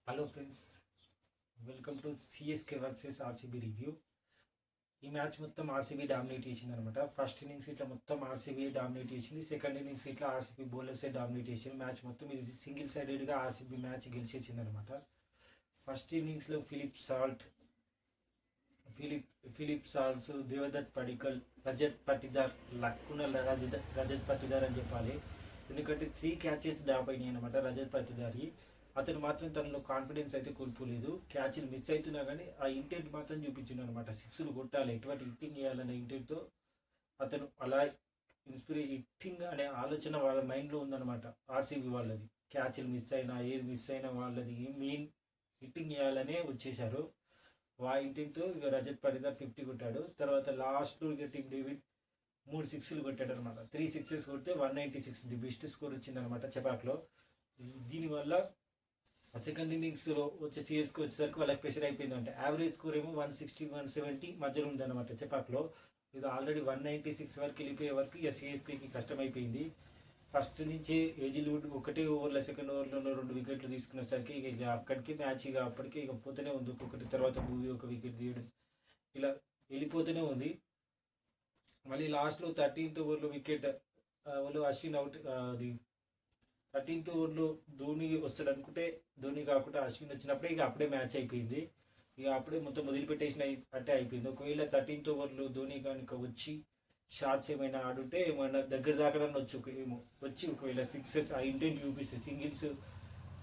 Hello friends, welcome to CSK versus RCB review. ఈ match మొత్తం RCB dominate చేసింది అనమాట. ఫస్ట్ ఇన్నింగ్స్ ఇట్లా మొత్తం ఆర్సీబీ డామినేట్ చేసింది. సెకండ్ ఇన్నింగ్స్ ఇట్లా ఆర్సీబీ బౌలర్సే డామినేట్ చేసింది. మ్యాచ్ మొత్తం ఇది సింగిల్ సైడెడ్గా ఆర్సీబీ మ్యాచ్ గెలిచేసింది అనమాట. ఫస్ట్ ఇన్నింగ్స్లో ఫిలిప్ సాల్స్, దేవదత్ పడికల్, రజత్ పటిదార్, లక్కున రజత్ పటిదార్ అని చెప్పాలి. ఎందుకంటే 3 క్యాచెస్ డ్రాప్ అయినాయి అనమాట రజత్ పటిదారి. అతను మాత్రం తనలో కాన్ఫిడెన్స్ అయితే కోల్పోలేదు. క్యాచ్లు మిస్ అవుతున్నా కానీ ఆ ఇంటెంట్ మాత్రం చూపించింది అనమాట. సిక్స్లు కొట్టాలి, ఎటువంటి హిట్టింగ్ చేయాలనే ఇంటెంట్తో అతను అలా ఇన్స్పిరేషన్ హిట్టింగ్ అనే ఆలోచన వాళ్ళ మైండ్లో ఉందన్నమాట. ఆర్సీబీ వాళ్ళది క్యాచ్లు మిస్ అయినా ఏది మిస్ అయినా వాళ్ళది మెయిన్ హిట్టింగ్ చేయాలనే వచ్చేసారు. ఆ ఇంటెంట్తో ఇక రజత్ పడిదార్ 50 కొట్టాడు. తర్వాత లాస్ట్ ఇక టీమ్ డేవిడ్ 3 సిక్స్లు కొట్టాడు అనమాట. 3 సిక్సెస్ కొడితే 196 ది బెస్ట్ స్కోర్ వచ్చిందనమాట చెపాక్లో. దీనివల్ల సెకండ్ ఇన్నింగ్స్లో వచ్చే సిఎస్కి వచ్చేసరికి వాళ్ళకి ప్రెషర్ అయిపోయింది. అంటే యావరేజ్ స్కోర్ ఏమో 160 170 మధ్యలో ఉందన్నమాట చెపాక్లో. ఇది ఆల్రెడీ 196 వరకు వెళ్ళిపోయే వరకు ఇక సిఎస్కేకి కష్టమైపోయింది. ఫస్ట్ నుంచి ఏజిల్వుడ్ ఒకటే ఓవర్లో సెకండ్ ఓవర్లో 2 వికెట్లు తీసుకునేసరికి ఇక అక్కడికి మ్యాచ్ ఇక అప్పటికే ఇక పోతూనే ఉంది. ఒక్కొక్కటి తర్వాత మూవీ ఒక వికెట్ తీయడం ఇలా వెళ్ళిపోతూనే ఉంది. మళ్ళీ లాస్ట్లో 13th ఓవర్లో వికెట్ వాళ్ళు అశ్విన్ అవుట్. అది 13th ఓవర్లో ధోని వస్తాడు అనుకుంటే ధోని కాకుండా అశ్విన్ వచ్చినప్పుడే ఇక అప్పుడే మ్యాచ్ అయిపోయింది. ఇక అప్పుడే మొత్తం వదిలిపెట్టేసిన అంటే అయిపోయింది. ఒకవేళ 13th ఓవర్లో ధోని కనుక వచ్చి షార్ట్స్ ఏమైనా ఆడుంటే మన దగ్గర దాకా వచ్చి ఒకవేళ సిక్సెస్ ఆ ఇంటెంట్ చూపిస్తే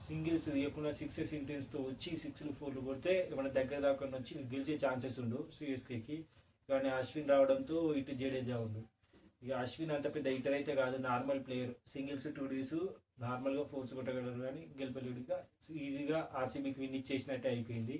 సింగిల్స్ తీయకుండా సిక్సెస్ ఇంటెన్స్తో వచ్చి 6లు 4లు కొడితే మన దగ్గర దాకా వచ్చి గెలిచే ఛాన్సెస్ ఉండు సిఎస్కేకి. కానీ అశ్విన్ రావడంతో ఇటు జడేజా ఉండు. ఇక అశ్విన్ అంత పెద్ద హిటర్ అయితే కాదు, నార్మల్ ప్లేయర్. సింగిల్స్ 2 డేస్ నార్మల్గా ఫోర్స్ కొట్టగలరు కానీ గెలపలేడుగా ఈజీగా ఆర్సీబీకి విన్ ఇచ్చేసినట్టే అయిపోయింది.